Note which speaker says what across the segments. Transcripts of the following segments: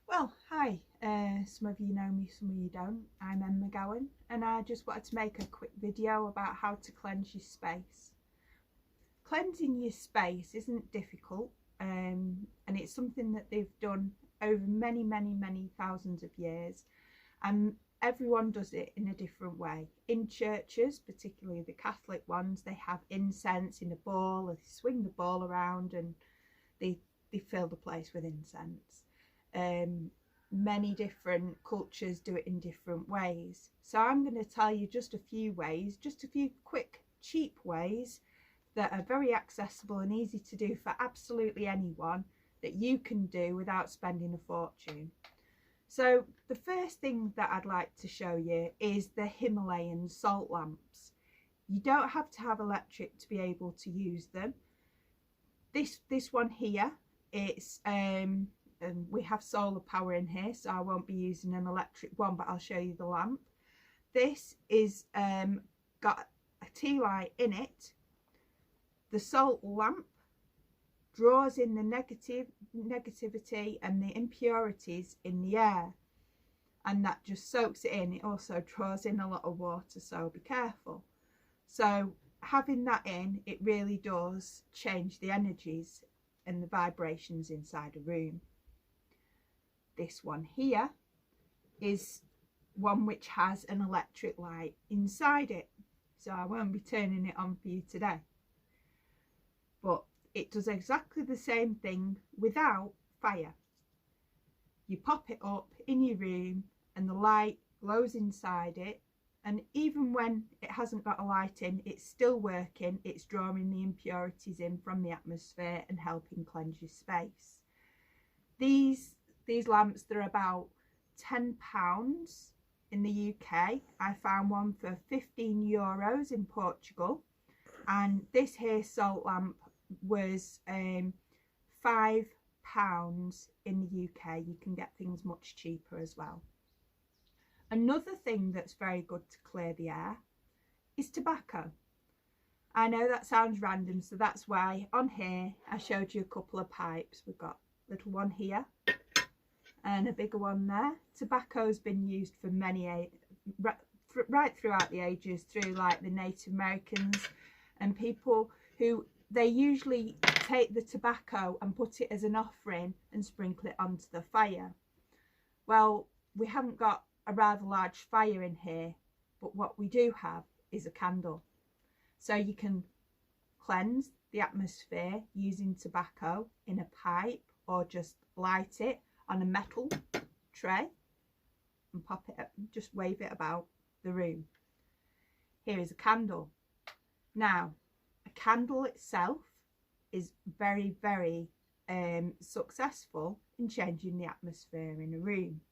Speaker 1: Well, hi, some of you know me, some of you don't. I'm McGowan, and I just wanted to make a quick video about how to cleanse your space. Cleansing your space isn't difficult, and it's something that they've done over many thousands of years, and everyone does it in a different way. In churches, particularly the Catholic ones, they have incense in a bowl, they swing the bowl around and they fill the place with incense. Many different cultures do it in different ways. So I'm going to tell you just a few ways, just a few quick, cheap ways that are very accessible and easy to do for absolutely anyone that you can do without spending a fortune. So the first thing that I'd like to show you is the Himalayan salt lamps. You don't have to have electric to be able to use them. This one here, it's we have solar power in here, so I won't be using an electric one, but I'll show you the lamp. This is got a tea light in it. The salt lamp draws in the negativity and the impurities in the air, and that just soaks it in. It also draws in a lot of water, so be careful. So having that in, it really does change the energies and the vibrations inside a room. This one here is one which has an electric light inside it, so I won't be turning it on for you today, but it does exactly the same thing without fire. You pop it up in your room and the light glows inside it, and even when it hasn't got a light in, it's still working. It's drawing the impurities in from the atmosphere and helping cleanse your space. These lamps, they're about £10 in the UK. I found one for €15 in Portugal, and this here salt lamp was £5 in the UK. You can get things much cheaper as well. Another thing that's very good to clear the air is tobacco. I know that sounds random, so that's why on here I showed you a couple of pipes. We've got a little one here and a bigger one there. Tobacco's been used for right throughout the ages, through like the Native Americans and people who, they usually take the tobacco and put it as an offering and sprinkle it onto the fire. Well, we haven't got a rather large fire in here, but what we do have is a candle. So you can cleanse the atmosphere using tobacco in a pipe, or just light it on a metal tray and pop it up, just wave it about the room. Here is a candle. Now, a candle itself is very successful in changing the atmosphere in a room.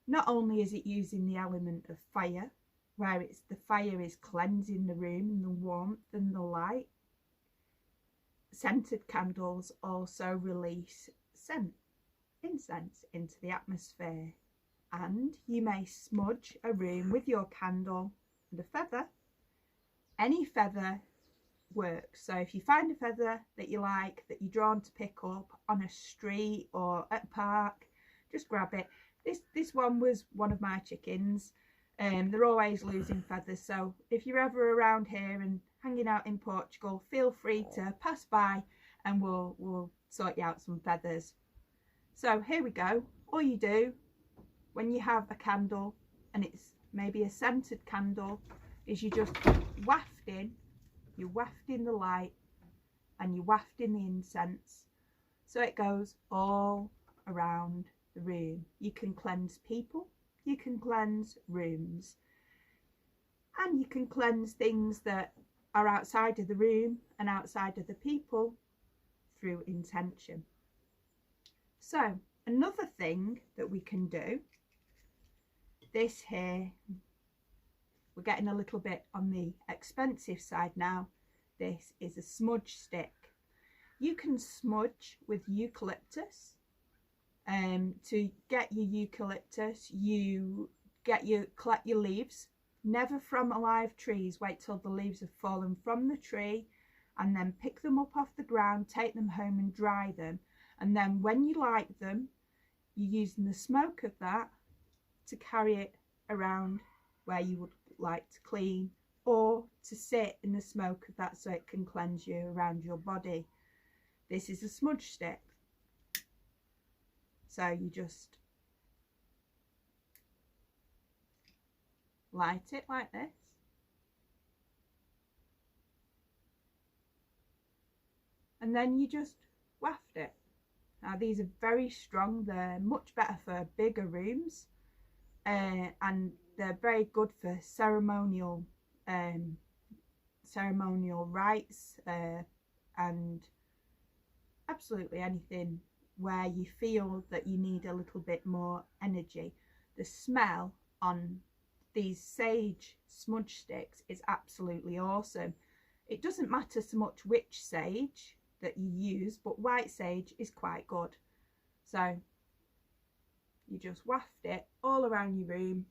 Speaker 1: Not only is it using the element of fire, where the fire is cleansing the room and the warmth and the light, scented candles also release incense into the atmosphere, and you may smudge a room with your candle and a feather. Any feather works. So if you find a feather that you like, that you're drawn to pick up on a street or at a park, just grab it. This one was one of my chickens. They're always losing feathers, so if you're ever around here and hanging out in Portugal, feel free to pass by and we'll sort you out some feathers. So here we go. All you do when you have a candle, and it's maybe a scented candle, is you just you're wafting the light and you're wafting the incense, so it goes all around the room. You can cleanse people, you can cleanse rooms, and you can cleanse things that are outside of the room and outside of the people through intention. So another thing that we can do, this here, we're getting a little bit on the expensive side now. This is a smudge stick. You can smudge with eucalyptus. To get your eucalyptus, you collect your leaves, never from alive trees. Wait till the leaves have fallen from the tree, and then pick them up off the ground, take them home and dry them, and then when you light them, you're using the smoke of that to carry it around where you would like to clean, or to sit in the smoke of that so it can cleanse you around your body. This is a smudge stick. So you just light it like this. And then you just waft it. Now these are very strong, they're much better for bigger rooms, and they're very good for ceremonial rites, and absolutely anything where you feel that you need a little bit more energy. The smell on these sage smudge sticks is absolutely awesome. It doesn't matter so much which sage that you use, but white sage is quite good. So you just waft it all around your room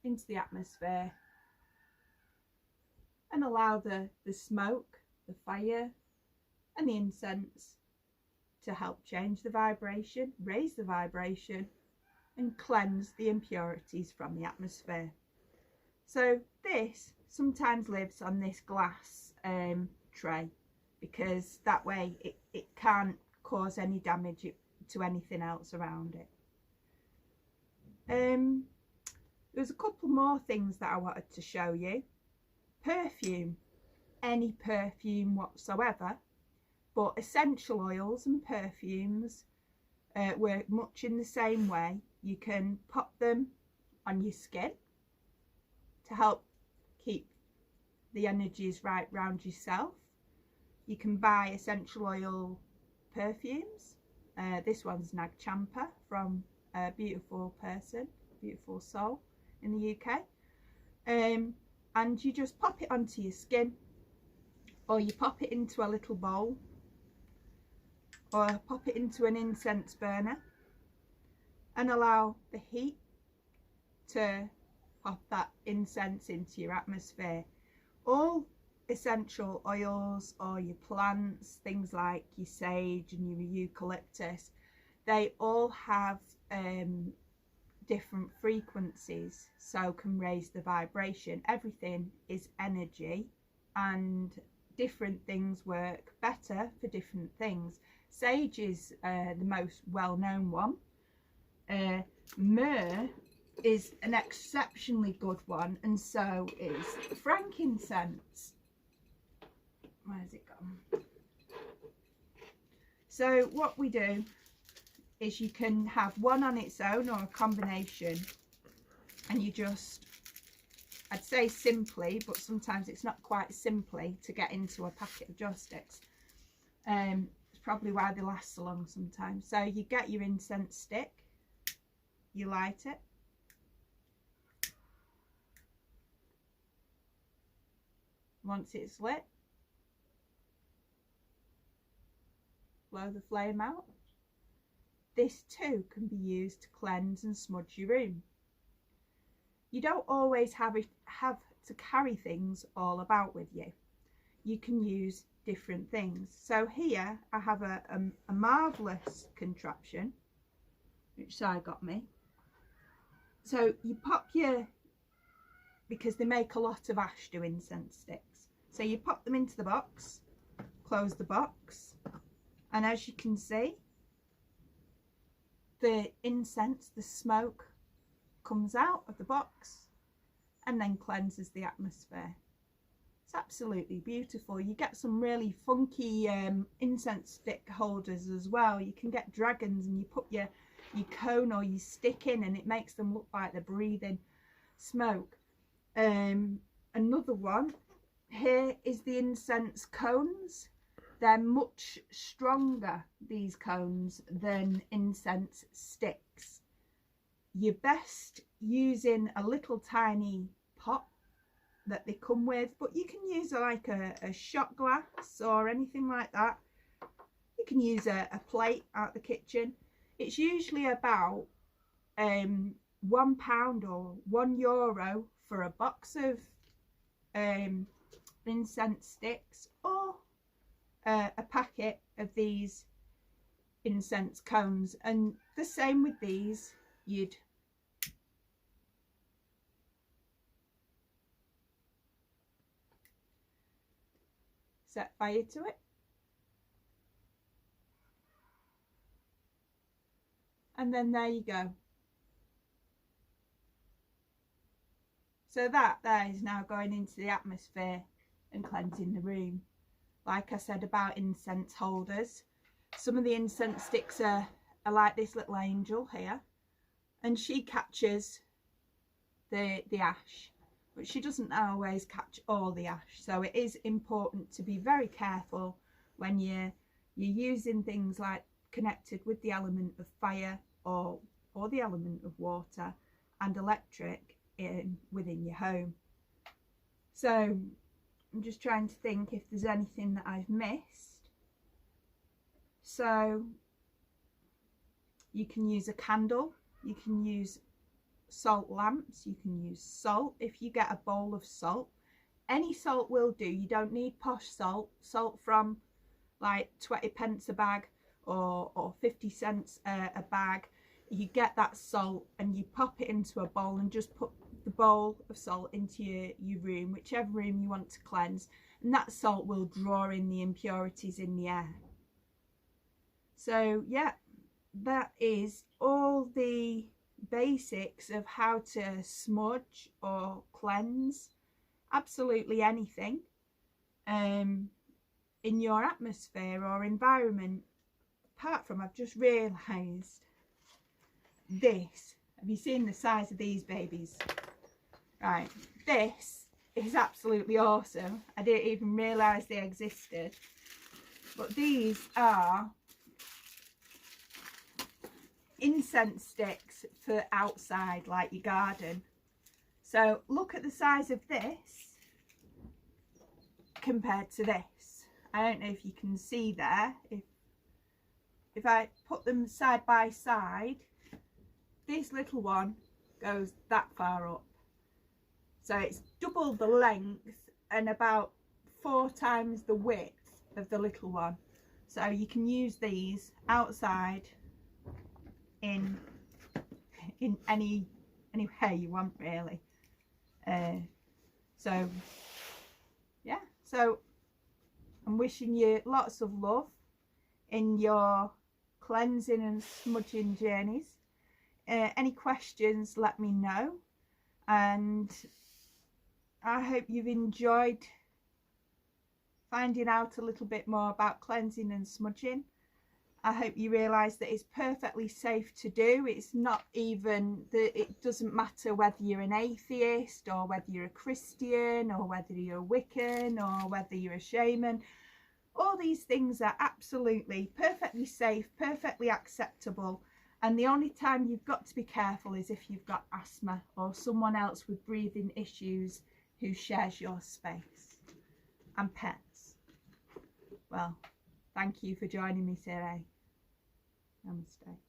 Speaker 1: into the atmosphere and allow the smoke, the fire and the incense to help change the vibration, raise the vibration and cleanse the impurities from the atmosphere. So this sometimes lives on this glass tray, because that way it can't cause any damage to anything else around it. There's a couple more things that I wanted to show you. Perfume, any perfume whatsoever, but essential oils and perfumes work much in the same way. You can pop them on your skin to help keep the energies right round yourself. You can buy essential oil perfumes. This one's Nag Champa from a beautiful person, beautiful soul in the UK. And you just pop it onto your skin, or you pop it into a little bowl, or pop it into an incense burner and allow the heat to pop that incense into your atmosphere. All essential oils, or your plants, things like your sage and your eucalyptus, they all have different frequencies, so can raise the vibration. Everything is energy, and different things work better for different things. Sage is the most well-known one. Myrrh is an exceptionally good one, and so is frankincense. Where's it gone? So what we do is you can have one on its own or a combination, and you just, I'd say simply, but sometimes it's not quite simply to get into a packet of joysticks. It's probably why they last so long sometimes. So you get your incense stick, you light it, once it's lit, blow the flame out. This too can be used to cleanse and smudge your room. You don't always have to carry things all about with you. You can use different things. So here I have a marvellous contraption which Si got me. So you pop your, because they make a lot of ashto incense sticks, so you pop them into the box, close the box, and as you can see, the incense, the smoke, comes out of the box and then cleanses the atmosphere. It's absolutely beautiful. You get some really funky incense stick holders as well. You can get dragons, and you put your cone or your stick in, and it makes them look like they're breathing smoke. Another one here is the incense cones. They're much stronger, these cones, than incense sticks. You're best using a little tiny pot that they come with, but you can use like a shot glass or anything like that. You can use a plate out the kitchen. It's usually about £1 or €1 for a box of incense sticks, or a packet of these incense cones, and the same with these. You'd set fire to it, and then there you go. So that there is now going into the atmosphere and cleansing the room. Like I said about incense holders, some of the incense sticks are like this little angel here, and she catches the ash, but she doesn't always catch all the ash. So it is important to be very careful when you're using things like connected with the element of fire or the element of water and electric within your home. So I'm just trying to think if there's anything that I've missed. So you can use a candle, you can use salt lamps, you can use salt. If you get a bowl of salt, any salt will do. You don't need posh salt from like 20p a bag or 50 cents a bag. You get that salt and you pop it into a bowl and just put the bowl of salt into your room, whichever room you want to cleanse, and that salt will draw in the impurities in the air. So yeah, that is all the basics of how to smudge or cleanse absolutely anything in your atmosphere or environment. Apart from, I've just realised this. Have you seen the size of these babies? Right, this is absolutely awesome. I didn't even realise they existed, but these are incense sticks for outside, like your garden. So look at the size of this compared to this. I don't know if you can see there. If I put them side by side, this little one goes that far up. So it's double the length and about 4 times the width of the little one. So you can use these outside in any way you want, really. So yeah, so I'm wishing you lots of love in your cleansing and smudging journeys. Any questions, let me know, and I hope you've enjoyed finding out a little bit more about cleansing and smudging. I hope you realise that it's perfectly safe to do. It's not even that, it doesn't matter whether you're an atheist or whether you're a Christian or whether you're a Wiccan or whether you're a shaman. All these things are absolutely perfectly safe, perfectly acceptable. And the only time you've got to be careful is if you've got asthma or someone else with breathing issues who shares your space, and pets. Well, thank you for joining me today. Namaste.